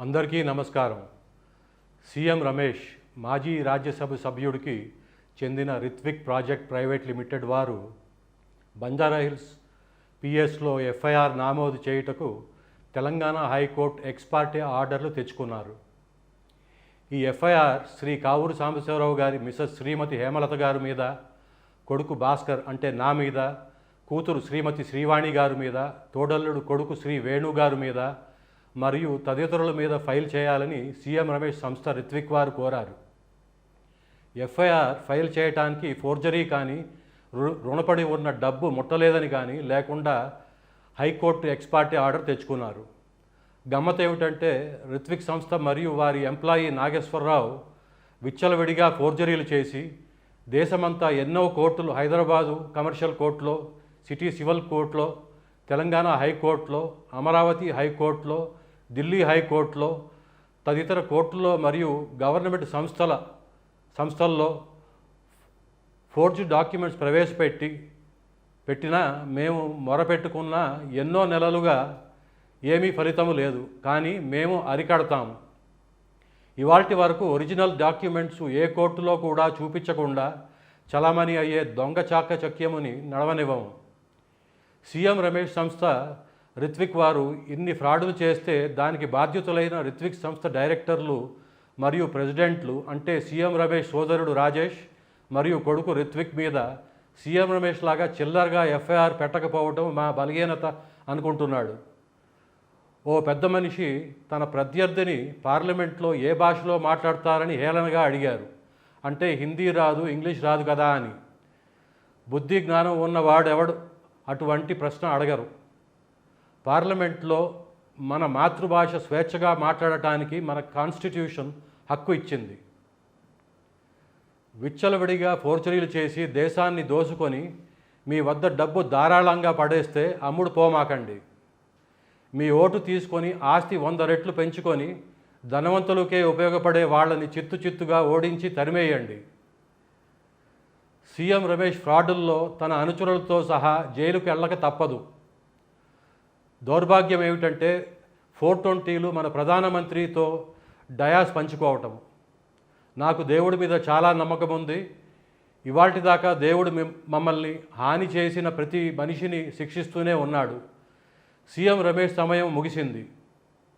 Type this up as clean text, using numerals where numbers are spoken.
అందరికీ నమస్కారం. సీఎం రమేష్ మాజీ రాజ్యసభ సభ్యుడికి చెందిన రిత్విక్ ప్రాజెక్ట్ ప్రైవేట్ లిమిటెడ్ వారు బంజారాహిల్స్ పిఎస్లో ఎఫ్ఐఆర్ నమోదు చేయుటకు తెలంగాణ హైకోర్టు ఎక్స్ పార్టీ ఆర్డర్లు తెచ్చుకున్నారు. ఈ ఎఫ్ఐఆర్ శ్రీ కావూరు సాంబశివరావు గారి మిసెస్ శ్రీమతి హేమలత గారి మీద, కొడుకు భాస్కర్ అంటే నా మీద, కూతురు శ్రీమతి శ్రీవాణి గారి మీద, తోడల్లుడు కొడుకు శ్రీ వేణు గారి మీద మరియు తదితరుల మీద ఫైల్ చేయాలని సీఎం రమేష్ సంస్థ రిత్విక్ వారు కోరారు. ఎఫ్ఐఆర్ ఫైల్ చేయడానికి ఫోర్జరీ కానీ, రుణపడి ఉన్న డబ్బు ముట్టలేదని కానీ లేకుండా హైకోర్టు ఎక్స్ పార్టీ ఆర్డర్ తెచ్చుకున్నారు. గమ్మత్ ఏమిటంటే రిత్విక్ సంస్థ మరియు వారి ఎంప్లాయీ నాగేశ్వరరావు విచ్చలవిడిగా ఫోర్జరీలు చేసి దేశమంతా ఎన్నో కోర్టులు, హైదరాబాదు కమర్షియల్ కోర్టులో, సిటీ సివిల్ కోర్టులో, తెలంగాణ హైకోర్టులో, అమరావతి హైకోర్టులో, ఢిల్లీ హైకోర్టులో, తదితర కోర్టుల్లో మరియు గవర్నమెంట్ సంస్థల్లో ఫోర్జీ డాక్యుమెంట్స్ పెట్టినా మేము మొరపెట్టుకున్న ఎన్నో నెలలుగా ఏమీ ఫలితము లేదు. కానీ మేము అరికడతాము. ఇవాల్టి వరకు ఒరిజినల్ డాక్యుమెంట్స్ ఏ కోర్టులో కూడా చూపించకుండా చలామణి అయ్యే దొంగ చాకచక్యముని నడవనివ్వము. సీఎం రమేష్ సంస్థ రిత్విక్ వారు ఇన్ని ఫ్రాడులు చేస్తే దానికి బాధ్యతలైన రిత్విక్ సంస్థ డైరెక్టర్లు మరియు ప్రెసిడెంట్లు అంటే సీఎం రమేష్ సోదరుడు రాజేష్ మరియు కొడుకు రిత్విక్ మీద సీఎం రమేష్ లాగా చిల్లరగా ఎఫ్ఐఆర్ పెట్టకపోవడం మా బలహీనత అనుకుంటున్నాడు. ఓ పెద్ద మనిషి తన ప్రత్యర్థిని పార్లమెంట్లో ఏ భాషలో మాట్లాడతారని హేళనగా అడిగారు. అంటే హిందీ రాదు, ఇంగ్లీష్ రాదు కదా అని. బుద్ధి జ్ఞానం ఉన్నవాడెవడు అటువంటి ప్రశ్న అడగరు. పార్లమెంట్లో మన మాతృభాష స్వేచ్ఛగా మాట్లాడటానికి మన కాన్స్టిట్యూషన్ హక్కు ఇచ్చింది. విచ్చలవిడిగా ఫోర్జరీలు చేసి దేశాన్ని దోసుకొని మీ వద్ద డబ్బు ధారాళంగా పడేస్తే అమ్ముడు పోమాకండి. మీ ఓటు తీసుకొని ఆస్తి 100 రెట్లు పెంచుకొని ధనవంతులకే ఉపయోగపడే వాళ్ళని చిత్తుగా ఓడించి తరిమేయండి. సీఎం రమేష్ ఫ్రాడుల్లో తన అనుచరులతో సహా జైలుకు వెళ్ళక తప్పదు. దౌర్భాగ్యం ఏమిటంటే 420లు మన ప్రధానమంత్రితో డయాస్ పంచుకోవటం. నాకు దేవుడి మీద చాలా నమ్మకం ఉంది. ఇవాల్టి దాకా దేవుడు మమ్మల్ని హాని చేసిన ప్రతి మనిషిని శిక్షిస్తూనే ఉన్నాడు. సీఎం రమేష్ సమయం ముగిసింది.